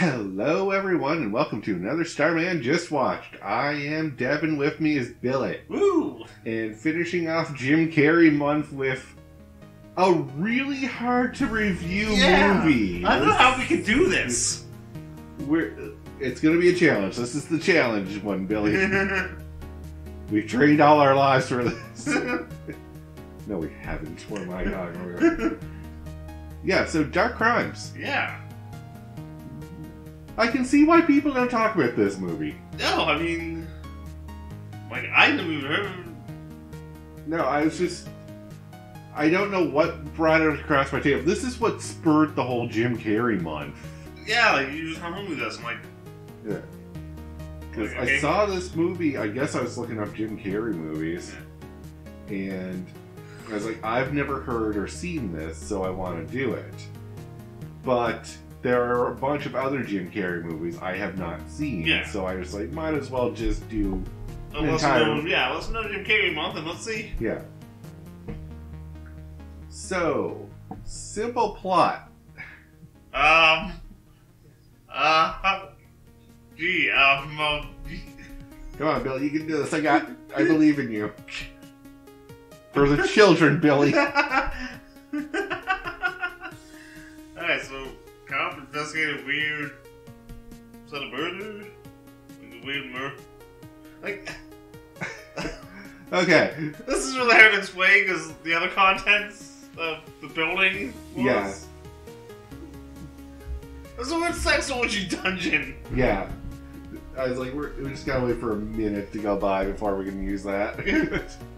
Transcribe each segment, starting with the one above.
Hello, everyone, and welcome to another Starman Just Watched. I am Deb, and with me is Billy. Woo! And finishing off Jim Carrey month with a really hard to review movie. I don't know how we can do this. It's going to be a challenge. This is the challenge one, Billy. We've trained all our lives for this. No, we haven't. What am I talking about? Yeah, so Dark Crimes. Yeah. I can see why people don't talk about this movie. No, I mean, like, I never even heard of it. No, I don't know what brought it across my table. This is what spurred the whole Jim Carrey month. Yeah, like, you just come home with us, and like... Yeah. Because okay. I saw this movie, I guess I was looking up Jim Carrey movies, and I was like, I've never heard or seen this, so I want to do it. But there are a bunch of other Jim Carrey movies I have not seen, so I was like, might as well just do let's know Jim Carrey month, and let's see. Yeah. So, simple plot. Come on, Billy, you can do this. I believe in you. For the children, Billy. Alright, so cop investigated a weird set of murder? Like a weird murder? Like... Okay. This is really hard to explain because the other contents of the building was... Yeah. There's a weird sex orgy dungeon. Yeah. I was like, we just gotta wait for a minute to go by before we can use that.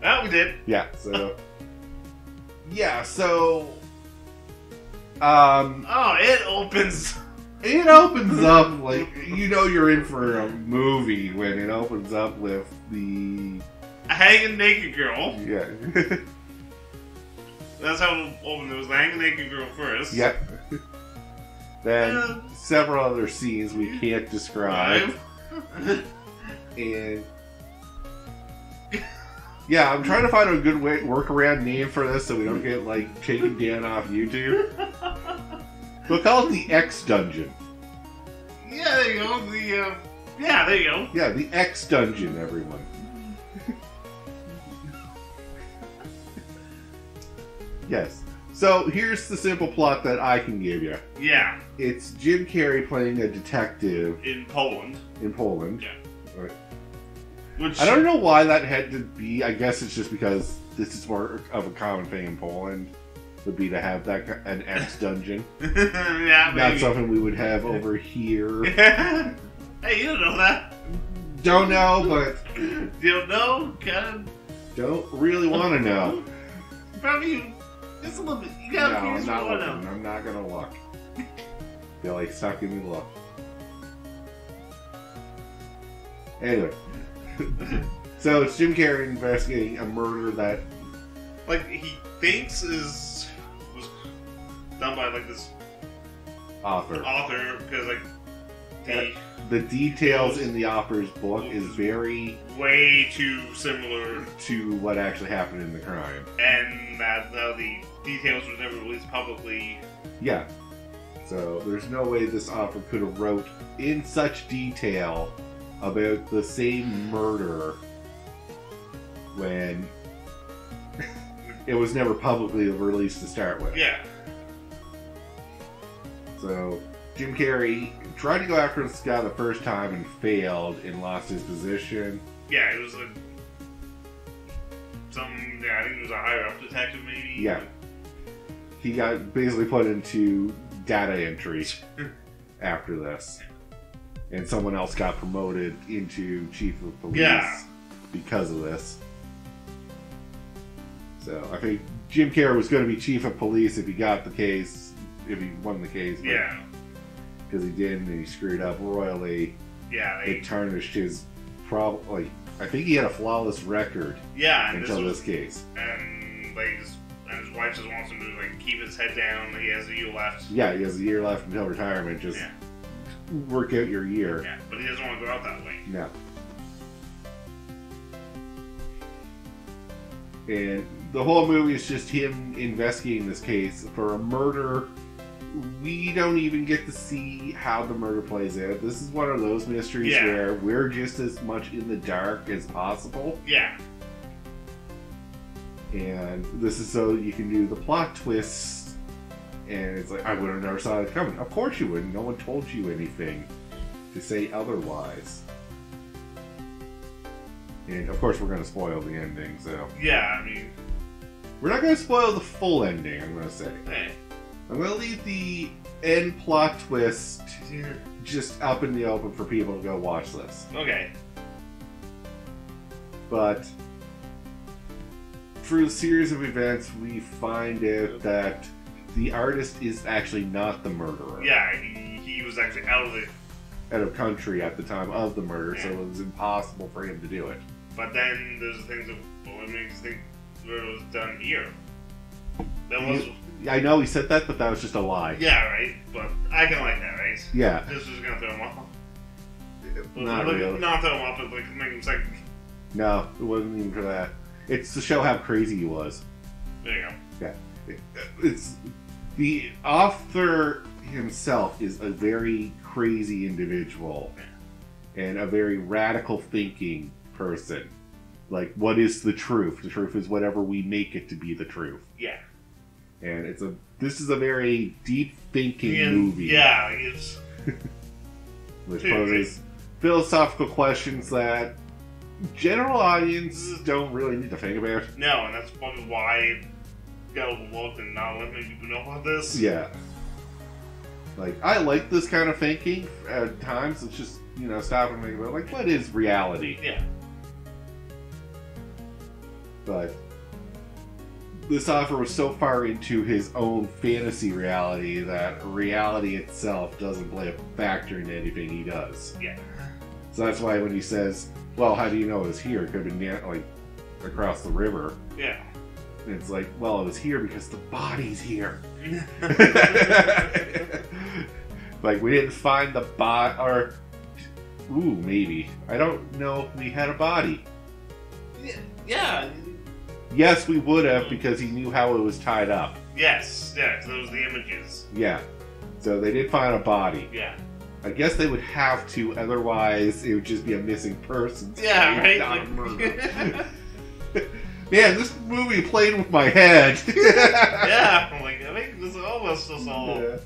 Oh, we did. Yeah, so... Yeah, so... Oh, it opens... It opens up, like, you know you're in for a movie when it opens up with the... A hanging naked girl. Yeah. That's how it opened. It was the hanging naked girl first. Yep. Then several other scenes we can't describe. And... Yeah, I'm trying to find a good workaround name for this so we don't get, like, taken down off YouTube. We'll call it the X Dungeon. Yeah, there you go. Yeah, there you go. Yeah, the X Dungeon, everyone. Yes. So, here's the simple plot that I can give you. Yeah. It's Jim Carrey playing a detective. In Poland. Yeah. Right. Which... I don't know why that had to be. I guess it's just because this is more of a common thing in Poland. Would be to have an X dungeon. Yeah, maybe. Not something we would have over here. Hey, you don't know that. Don't know, but... You don't know? Kind Don't really want to know. Probably just a little bit. You gotta No, I'm not looking. I'm not gonna look. Billy, stop giving me a look. Anyway. So, it's Jim Carrey investigating a murder that... Like, he thinks was done by, like, this... Author, because, like, the details in the author's book is very... way too similar to what actually happened in the crime. And that the details were never released publicly. Yeah. So, there's no way this author could have wrote in such detail about the same murder when it was never publicly released to start with. Yeah. So, Jim Carrey tried to go after this guy the first time and failed and lost his position. Yeah, it was I think it was a higher up detective maybe. Yeah. He got basically put into data entry after this. And someone else got promoted into chief of police because of this. So, I think Jim Carrey was going to be chief of police if he got the case, if he won the case. Yeah. Because he didn't, and he screwed up royally. Yeah. It tarnished his I think he had a flawless record. Yeah. Until this case. And his wife just wants him to like keep his head down. He has a year left. Yeah, he has a year left until retirement. Just work out your year. Yeah, but he doesn't want to go out that way. No. And the whole movie is just him investigating this case for a murder we don't even get to see how the murder plays out. This is one of those mysteries where we're just as much in the dark as possible. Yeah. And this is so you can do the plot twists. And it's like, I would have never saw it coming. Of course you wouldn't. No one told you anything to say otherwise. And of course we're going to spoil the ending, so... Yeah, I mean... We're not going to spoil the full ending, I'm going to say. Hey. I'm going to leave the end plot twist just up in the open for people to go watch this. Okay. But through a series of events, we find out that the artist is actually not the murderer. Yeah, he was actually out of country at the time of the murder, so it was impossible for him to do it. But then there's the things that makes think that it was done here. That was... I know he said that, but that was just a lie. Yeah, right? But I can like that, right? Yeah. This was gonna throw him off. Not really. Not throw him off, but like make him second. No, it wasn't even for that. It's to show how crazy he was. There you go. Yeah. It's... The author himself is a very crazy individual. And a very radical thinking person. Like, what is the truth? The truth is whatever we make it to be the truth. Yeah. And this is a very deep thinking movie. Yeah, it's... which poses philosophical questions that general audience don't really need to think about. No, and that's probably why it got overlooked and not let many people know about this. Yeah. Like, I like this kind of thinking at times. It's just, stop and think about, like, what is reality? Yeah. But this author was so far into his own fantasy reality that reality itself doesn't play a factor in anything he does. Yeah. So that's why when he says, well, how do you know it was here? It could have been, like, across the river. Yeah. And it's like, well, it was here because the body's here. Like, we didn't find the body, or... Ooh, maybe. I don't know if we had a body. Yeah. Yes, we would have, because he knew how it was tied up. Yes, yeah, because those were the images. Yeah. So they did find a body. Yeah. I guess they would have to, otherwise it would just be a missing person. Yeah, right? Not a murder. Man, this movie played with my head. Yeah, I'm like, I think this is almost just all... Yeah.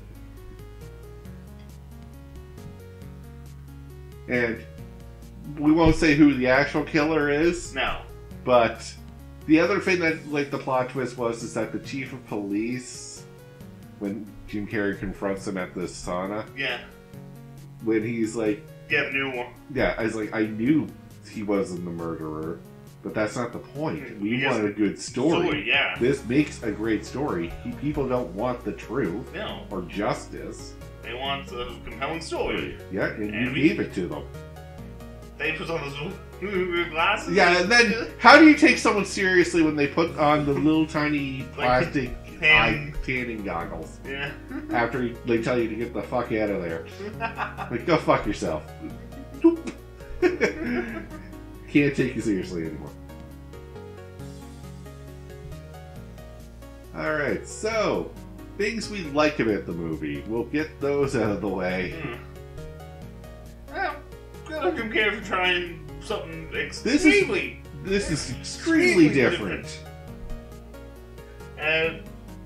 And we won't say who the actual killer is. No. But the other thing that, like, the plot twist was is that the chief of police, when Jim Carrey confronts him at the sauna, yeah, when he's like, get a new one. Yeah, I was like, I knew he wasn't the murderer, but that's not the point. We want a good story. Yeah. This makes a great story. People don't want the truth or justice. They want a compelling story. Yeah, and you gave it to them. They put on those glasses. Yeah, and then how do you take someone seriously when they put on the little tiny plastic tanning goggles? Yeah. After they tell you to get the fuck out of there. Like, go fuck yourself. Can't take you seriously anymore. Alright, so things we like about the movie. We'll get those out of the way. Well, good on Jim Carrey for trying something extremely... This is extremely different. And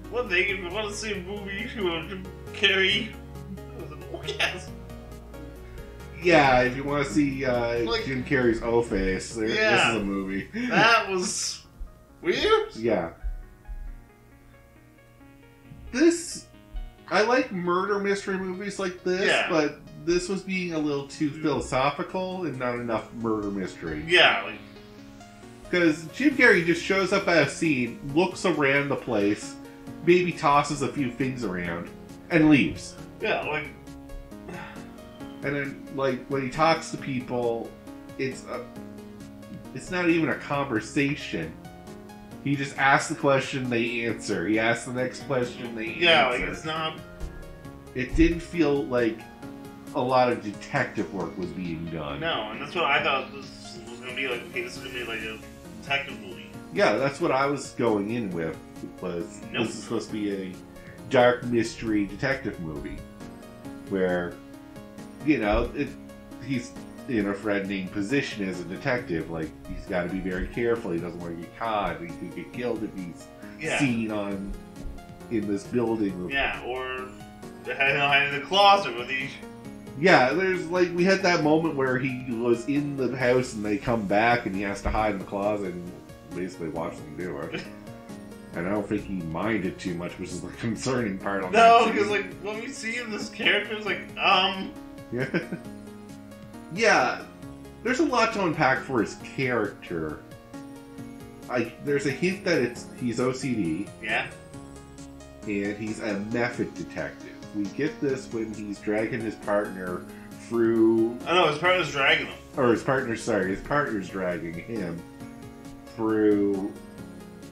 one thing, if you want to see a movie with Jim Carrey, yes. Yeah, if you want to see Jim Carrey's O-Face, this is a movie. That was weird. Yeah. I like murder mystery movies like this, but this was being a little too philosophical and not enough murder mystery. Yeah, like... Because Jim Carrey just shows up at a scene, looks around the place, maybe tosses a few things around, and leaves. Yeah, like... And then, like, when he talks to people, it's not even a conversation. He just asks the question, they answer. He asks the next question, they answer. Yeah, like, it's not... It didn't feel like a lot of detective work was being done. No, and that's what I thought this was going to be like. Okay, this is going to be like a detective movie. Yeah, that's what I was going in with, was this is supposed to be a dark mystery detective movie where, you know, he's in a threatening position as a detective. Like, he's got to be very careful. He doesn't want to get caught. He could get killed if he's seen in this building. Yeah, or hide in the closet with these. Yeah, there's like, we had that moment where he was in the house and they come back and he has to hide in the closet and basically watch them do it. And I don't think he minded too much, which is the concerning part on that. No, because like when we see him, this character is like, Yeah. Yeah. There's a lot to unpack for his character. There's a hint that he's OCD. Yeah. And he's a method detective. We get this when he's dragging his partner through... Oh no, his partner's dragging him. Or his partner's dragging him through,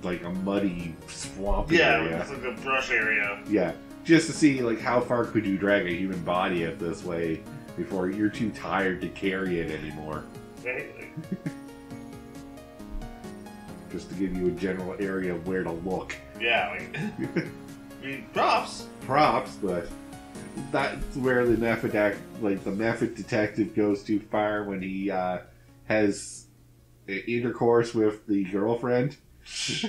like, a muddy, swampy area. Yeah, it's like a brush area. Yeah, just to see, like, how far could you drag a human body up this way before you're too tired to carry it anymore. Right? Just to give you a general area of where to look. Yeah, like... I mean, props, but that's where the method detective goes too far when he has intercourse with the girlfriend, just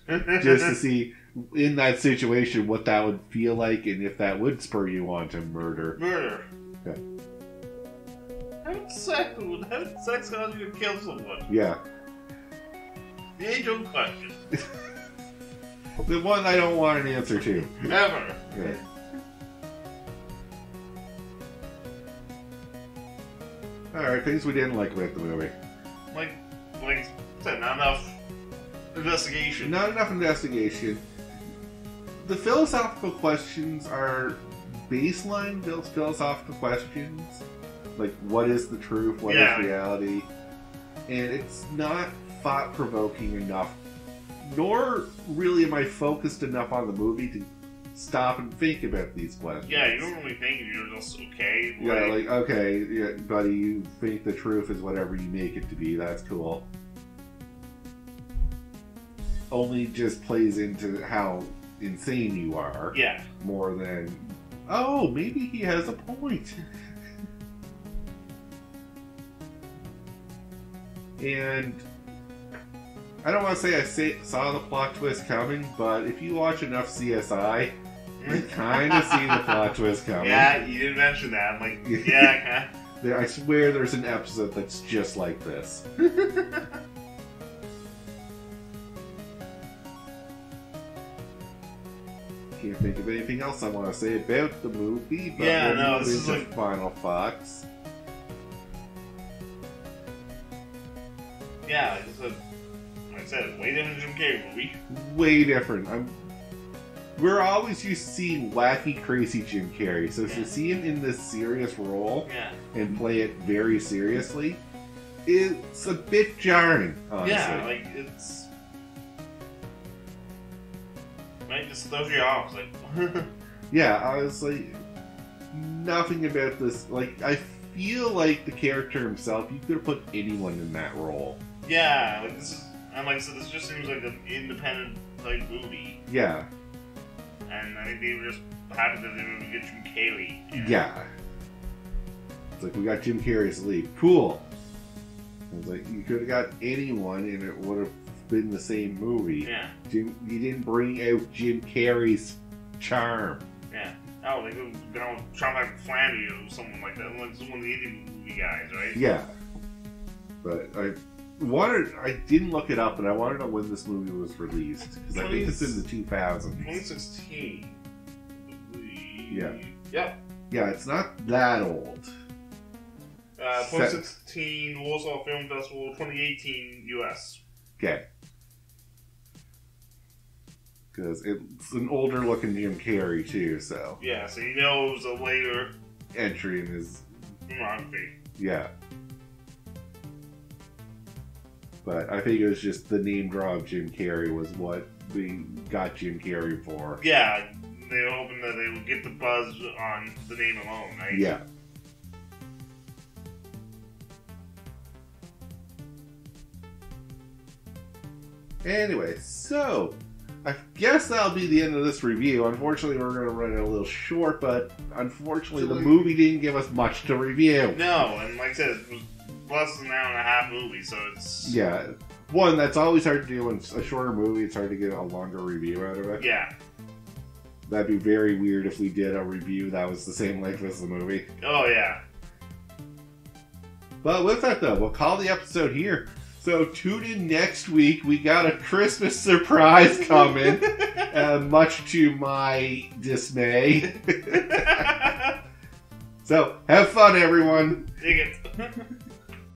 to see in that situation what that would feel like and if that would spur you on to murder. Yeah. Having sex cause you to kill someone? Yeah. The age-old question. The one I don't want an answer to. Never. Yeah. Alright, things we didn't like about the movie. Like I said, not enough investigation. Not enough investigation. The philosophical questions are baseline philosophical questions. Like, what is the truth? What is reality? And it's not thought-provoking enough, nor really am I focused enough on the movie to stop and think about these questions. Yeah, you don't really think you're just okay. Yeah, like, okay, yeah, buddy, you think the truth is whatever you make it to be. That's cool. Only just plays into how insane you are. Yeah. More than, oh, maybe he has a point. And I don't want to say I saw the plot twist coming, but if you watch enough CSI, you kind of see the plot twist coming. Yeah, you didn't mention that. I'm like, yeah, I swear there's an episode that's just like this. Can't think of anything else I want to say about the movie, but this is is like final thoughts. Yeah, like I said, way different Jim Carrey movie. Way different. We're always used to seeing wacky, crazy Jim Carrey, so to see him in this serious role and play it very seriously, it's a bit jarring, honestly. Yeah, like, it's... Like, just throws you off, like... Yeah, honestly, nothing about this, like, I feel like the character himself, you could have put anyone in that role. Yeah, like, this is... And like I said, this just seems like an independent, like, movie. Yeah. And I think they were just happy that they were going to get Jim Carrey. You know? Yeah. It's like, we got Jim Carrey's lead. Cool. It's like, you could have got anyone and it would have been the same movie. Yeah. You didn't bring out Jim Carrey's charm. Yeah. Oh, they could have gone with Sean Flannery or someone like that. Like one of the indie movie guys, right? Yeah. But I didn't look it up, but I want to know when this movie was released. Because I think it's in the 2000s. 2016. Yeah. Yep. Yeah, it's not that old. 2016 Warsaw Film Festival, 2018 US. Okay. Because it's an older looking Jim Carrey too, so. Yeah, so you know it was a later entry in his filmography. Yeah. But I think it was just the name draw of Jim Carrey was what we got Jim Carrey for. Yeah, they were hoping that they would get the buzz on the name alone, right? Yeah. Anyway, so I guess that'll be the end of this review. Unfortunately, we're going to run it a little short, but unfortunately, the movie didn't give us much to review. No, and like I said, it was less than an hour and a half movie, so it's... Yeah. One, that's always hard to do in a shorter movie. It's hard to get a longer review out of it. Yeah. That'd be very weird if we did a review that was the same length as the movie. Oh, yeah. But with that, though, we'll call the episode here. So tune in next week. We got a Christmas surprise coming, much to my dismay. So have fun, everyone. Dig it.